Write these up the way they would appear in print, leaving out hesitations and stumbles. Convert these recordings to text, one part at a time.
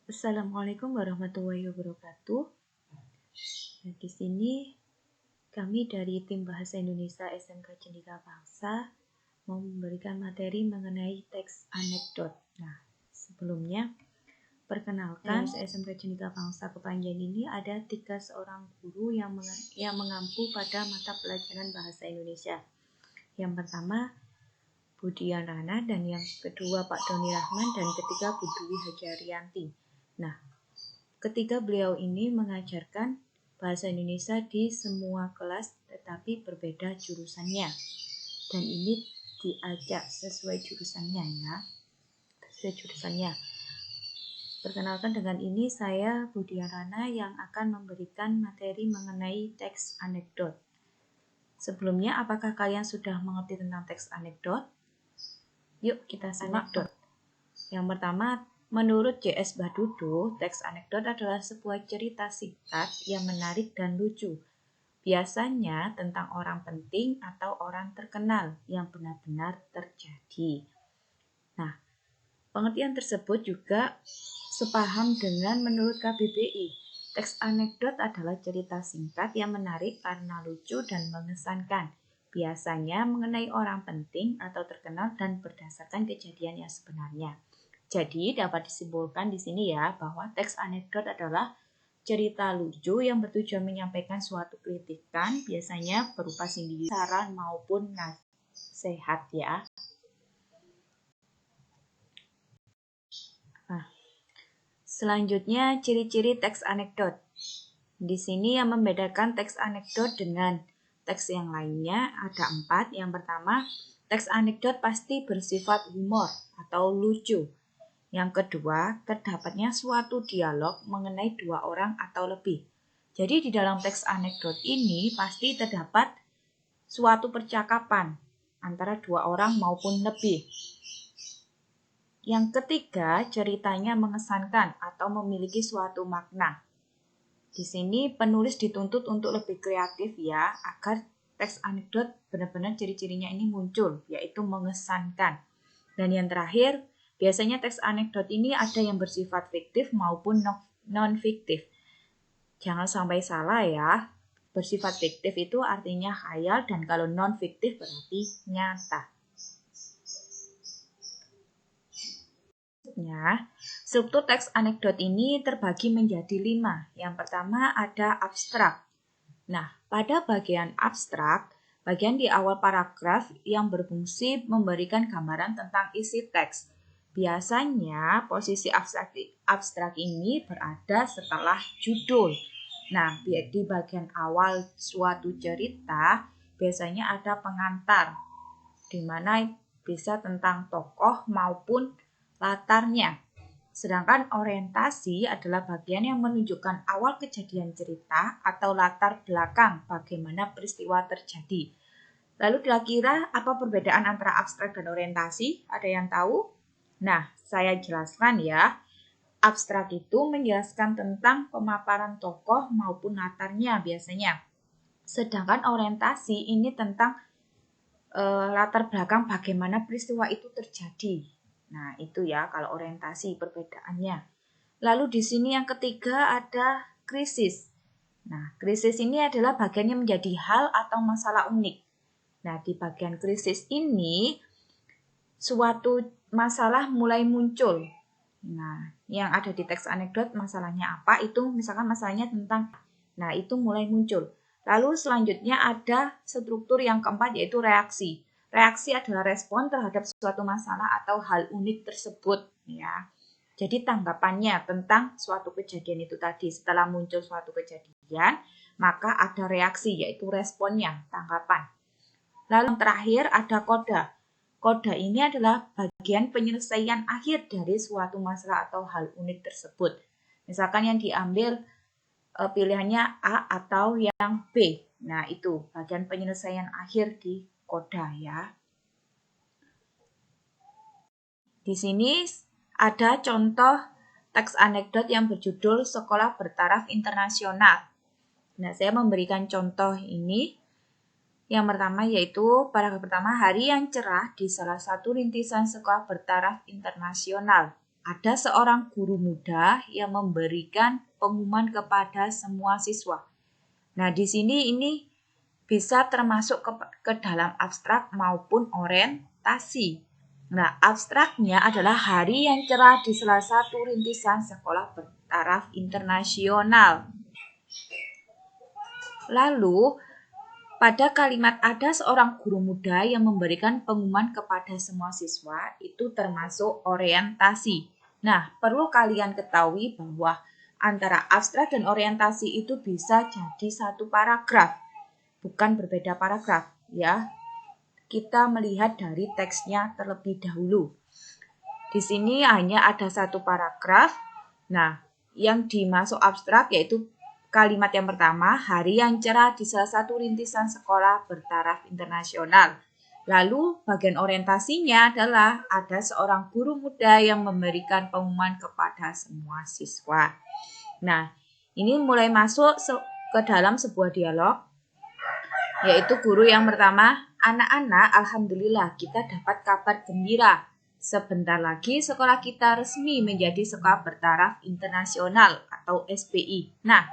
Assalamualaikum warahmatullahi wabarakatuh. Nah, di sini kami dari tim Bahasa Indonesia SMK Cendika Bangsa mau memberikan materi mengenai teks anekdot. Nah, sebelumnya perkenalkan SMK Cendika Bangsa Kepanjen ini ada 3 seorang guru yang mengampu pada mata pelajaran Bahasa Indonesia. Yang pertama Budian Rana, dan yang kedua Pak Doni Rahman, dan ketiga Bu Dwi Hajaryanti. Nah, ketiga beliau ini mengajarkan bahasa Indonesia di semua kelas tetapi berbeda jurusannya. Dan ini diajak sesuai jurusannya ya. Sesuai jurusannya. Perkenalkan, dengan ini saya Budian Rana yang akan memberikan materi mengenai teks anekdot. Sebelumnya, apakah kalian sudah mengerti tentang teks anekdot? Yuk kita simak. Yang pertama, menurut J.S. Badudu, teks anekdot adalah sebuah cerita singkat yang menarik dan lucu. Biasanya tentang orang penting atau orang terkenal yang benar-benar terjadi. Nah, pengertian tersebut juga sepaham dengan menurut KBBI. Teks anekdot adalah cerita singkat yang menarik karena lucu dan mengesankan. Biasanya mengenai orang penting atau terkenal dan berdasarkan kejadian yang sebenarnya. Jadi dapat disimpulkan di sini ya bahwa teks anekdot adalah cerita lucu yang bertujuan menyampaikan suatu kritikan, biasanya berupa sindiran, saran maupun nasihat ya. Nah, selanjutnya ciri-ciri teks anekdot. Di sini yang membedakan teks anekdot dengan teks yang lainnya ada 4. Yang pertama, teks anekdot pasti bersifat humor atau lucu. Yang kedua, terdapatnya suatu dialog mengenai 2 orang atau lebih. Jadi di dalam teks anekdot ini pasti terdapat suatu percakapan antara 2 orang maupun lebih. Yang ketiga, ceritanya mengesankan atau memiliki suatu makna. Di sini penulis dituntut untuk lebih kreatif ya, agar teks anekdot benar-benar ciri-cirinya ini muncul, yaitu mengesankan. Dan yang terakhir, biasanya teks anekdot ini ada yang bersifat fiktif maupun non-fiktif. Jangan sampai salah ya, bersifat fiktif itu artinya khayal, dan kalau non-fiktif berarti nyata. Struktur teks anekdot ini terbagi menjadi 5. Yang pertama ada abstrak. Nah, pada bagian abstrak, bagian di awal paragraf yang berfungsi memberikan gambaran tentang isi teks. Biasanya posisi abstrak ini berada setelah judul. Nah, di bagian awal suatu cerita biasanya ada pengantar, di mana bisa tentang tokoh maupun latarnya. Sedangkan orientasi adalah bagian yang menunjukkan awal kejadian cerita atau latar belakang bagaimana peristiwa terjadi. Lalu kira-kira apa perbedaan antara abstrak dan orientasi? Ada yang tahu? Nah, saya jelaskan ya. Abstrak itu menjelaskan tentang pemaparan tokoh maupun latarnya biasanya. Sedangkan orientasi ini tentang latar belakang bagaimana peristiwa itu terjadi. Nah, itu ya kalau orientasi perbedaannya. Lalu di sini yang ketiga ada krisis. Nah, krisis ini adalah bagian yang menjadi hal atau masalah unik. Nah, di bagian krisis ini suatu masalah mulai muncul. Nah, yang ada di teks anekdot masalahnya apa? Itu misalkan masalahnya tentang, nah itu mulai muncul. Lalu selanjutnya ada struktur yang keempat yaitu reaksi. Reaksi adalah respon terhadap suatu masalah atau hal unik tersebut ya. Jadi tanggapannya tentang suatu kejadian itu tadi. Setelah muncul suatu kejadian, maka ada reaksi yaitu responnya, tanggapan. Lalu yang terakhir ada koda. Koda ini adalah bagian penyelesaian akhir dari suatu masalah atau hal unik tersebut. Misalkan yang diambil pilihannya A atau yang B. Nah, itu bagian penyelesaian akhir di koda ya. Di sini ada contoh teks anekdot yang berjudul Sekolah Bertaraf Internasional. Nah, saya memberikan contoh ini. Yang pertama yaitu paragraf pertama, hari yang cerah di salah satu rintisan sekolah bertaraf internasional. ada seorang guru muda yang memberikan pengumuman kepada semua siswa. Nah, di sini ini bisa termasuk ke dalam abstrak maupun orientasi. Nah, abstraknya adalah hari yang cerah di salah satu rintisan sekolah bertaraf internasional. Lalu, pada kalimat ada seorang guru muda yang memberikan pengumuman kepada semua siswa, itu termasuk orientasi. Nah, perlu kalian ketahui bahwa antara abstrak dan orientasi itu bisa jadi satu paragraf, bukan berbeda paragraf, ya. Kita melihat dari teksnya terlebih dahulu. Di sini hanya ada satu paragraf. Nah, yang dimasuk abstrak yaitu kalimat yang pertama, hari yang cerah di salah satu rintisan sekolah bertaraf internasional. Lalu bagian orientasinya adalah ada seorang guru muda yang memberikan pengumuman kepada semua siswa. Nah, ini mulai masuk ke dalam sebuah dialog, yaitu guru yang pertama, anak-anak, alhamdulillah kita dapat kabar gembira. Sebentar lagi sekolah kita resmi menjadi sekolah bertaraf internasional atau SBI. Nah,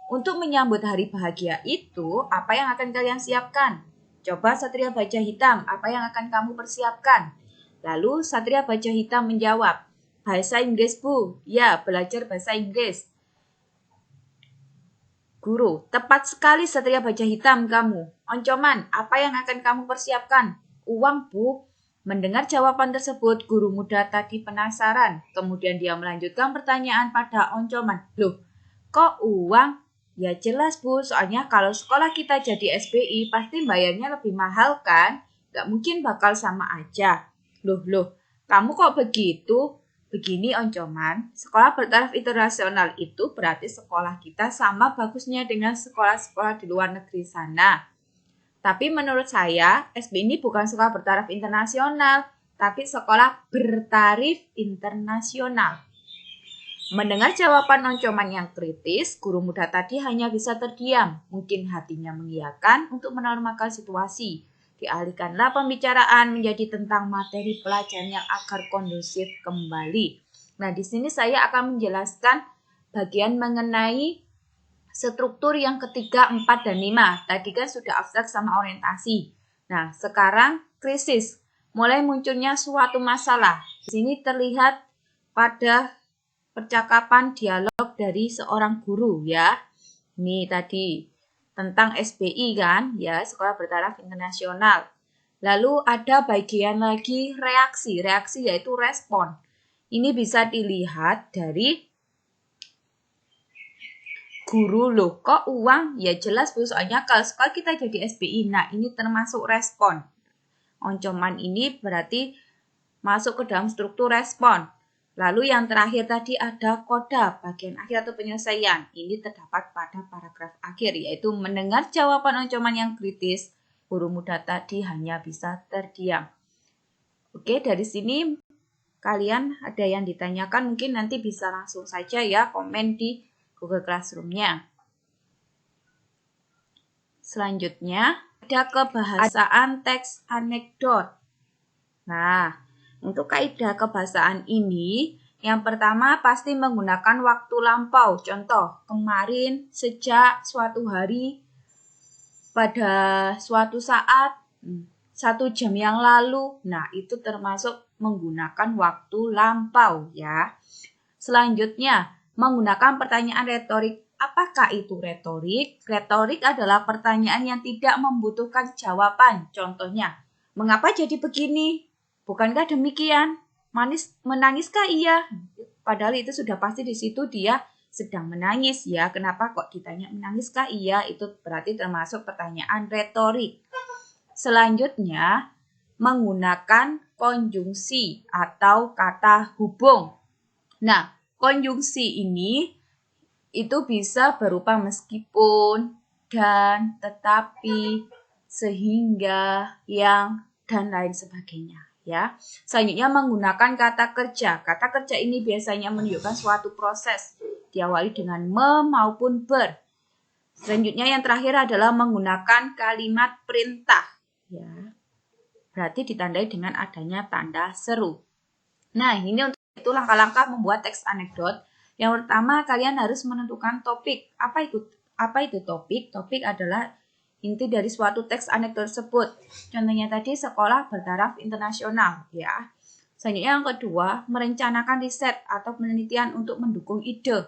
untuk menyambut hari bahagia itu, apa yang akan kalian siapkan? Coba Satria Baja Hitam, apa yang akan kamu persiapkan? Lalu Satria Baja Hitam menjawab, bahasa Inggris Bu, ya belajar bahasa Inggris. Guru, tepat sekali Satria Baja Hitam kamu. Oncoman, apa yang akan kamu persiapkan? Uang, Bu. Mendengar jawaban tersebut, guru muda tadi penasaran. Kemudian dia melanjutkan pertanyaan pada Oncoman. Loh, kok uang? Ya jelas, Bu. Soalnya kalau sekolah kita jadi SBI, pasti bayarnya lebih mahal kan? Gak mungkin bakal sama aja. Loh, kamu kok begitu? Begini Oncoman, sekolah bertaraf internasional itu berarti sekolah kita sama bagusnya dengan sekolah-sekolah di luar negeri sana. Tapi menurut saya, SBI ini bukan sekolah bertaraf internasional, tapi sekolah bertarif internasional. Mendengar jawaban Oncoman yang kritis, guru muda tadi hanya bisa terdiam. Mungkin hatinya mengiyakan untuk menormalkan situasi. Dialihkanlah pembicaraan menjadi tentang materi pelajaran yang agar kondusif kembali. Nah, di sini saya akan menjelaskan bagian mengenai struktur yang ketiga, 4, dan 5. Tadi kan sudah abstrak sama orientasi. Nah, sekarang krisis. Mulai munculnya suatu masalah. Di sini terlihat pada percakapan dialog dari seorang guru ya. Ini tadi tentang SBI kan, ya, sekolah bertaraf internasional. Lalu ada bagian lagi reaksi. Reaksi yaitu respon. Ini bisa dilihat dari guru, loh kok uang? Ya jelas Bu, soalnya kalau sekolah kita jadi SBI. Nah, ini termasuk respon. Oncoman ini berarti masuk ke dalam struktur respon. Lalu yang terakhir tadi ada koda, bagian akhir atau penyelesaian. Ini terdapat pada paragraf akhir, yaitu mendengar jawaban Oncoman yang kritis, guru muda tadi hanya bisa terdiam. Oke, dari sini kalian ada yang ditanyakan, mungkin nanti bisa langsung saja ya komen di Google Classroom-nya. Selanjutnya, ada kebahasaan teks anekdot. Nah, untuk kaidah kebahasaan ini, yang pertama pasti menggunakan waktu lampau. Contoh, kemarin, sejak, suatu hari, pada suatu saat, 1 jam yang lalu. Nah, itu termasuk menggunakan waktu lampau ya. Selanjutnya, menggunakan pertanyaan retorik. Apakah itu retorik? Retorik adalah pertanyaan yang tidak membutuhkan jawaban. Contohnya, mengapa jadi begini? Bukankah demikian? Menangiskah ia? Padahal itu sudah pasti di situ dia sedang menangis ya. Kenapa kok ditanya menangiskah ia? Itu berarti termasuk pertanyaan retorik. Selanjutnya, menggunakan konjungsi atau kata hubung. Nah, konjungsi ini itu bisa berupa meskipun, dan, tetapi, sehingga, yang, dan lain sebagainya. Ya, selanjutnya menggunakan kata kerja. Kata kerja ini biasanya menunjukkan suatu proses, diawali dengan me maupun ber. Selanjutnya yang terakhir adalah menggunakan kalimat perintah. Ya, berarti ditandai dengan adanya tanda seru. Nah, ini untuk Itu langkah-langkah membuat teks anekdot. Yang pertama, kalian harus menentukan topik. Apa itu topik? Topik adalah inti dari suatu teks anekdot tersebut. Contohnya tadi sekolah bertaraf internasional, ya. Selanjutnya yang kedua, merencanakan riset atau penelitian untuk mendukung ide.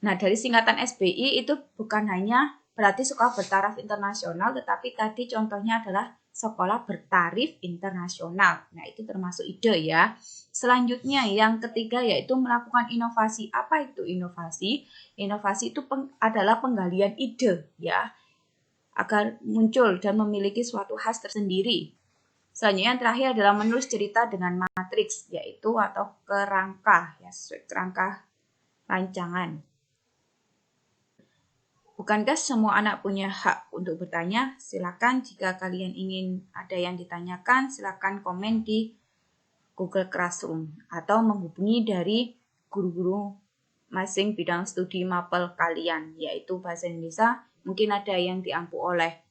Nah, dari singkatan SBI itu bukan hanya berarti sekolah bertaraf internasional, tetapi tadi contohnya adalah sekolah bertarif internasional. Nah, itu termasuk ide ya. Selanjutnya yang ketiga yaitu melakukan inovasi. Apa itu inovasi? Inovasi itu adalah penggalian ide ya, agar muncul dan memiliki suatu khas tersendiri. Selanjutnya yang terakhir adalah menulis cerita dengan matriks, yaitu atau kerangka, ya, sesuai kerangka rancangan. Bukankah semua anak punya hak untuk bertanya? Silakan jika kalian ingin ada yang ditanyakan, silakan komen di Google Classroom atau menghubungi dari guru-guru masing bidang studi mapel kalian, yaitu bahasa Indonesia. Mungkin ada yang diampu oleh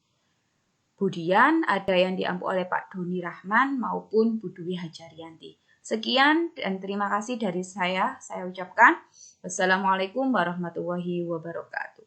Budian, ada yang diampu oleh Pak Doni Rahman maupun Bu Dwi Hajarianti. Sekian dan terima kasih dari saya ucapkan. Wassalamualaikum warahmatullahi wabarakatuh.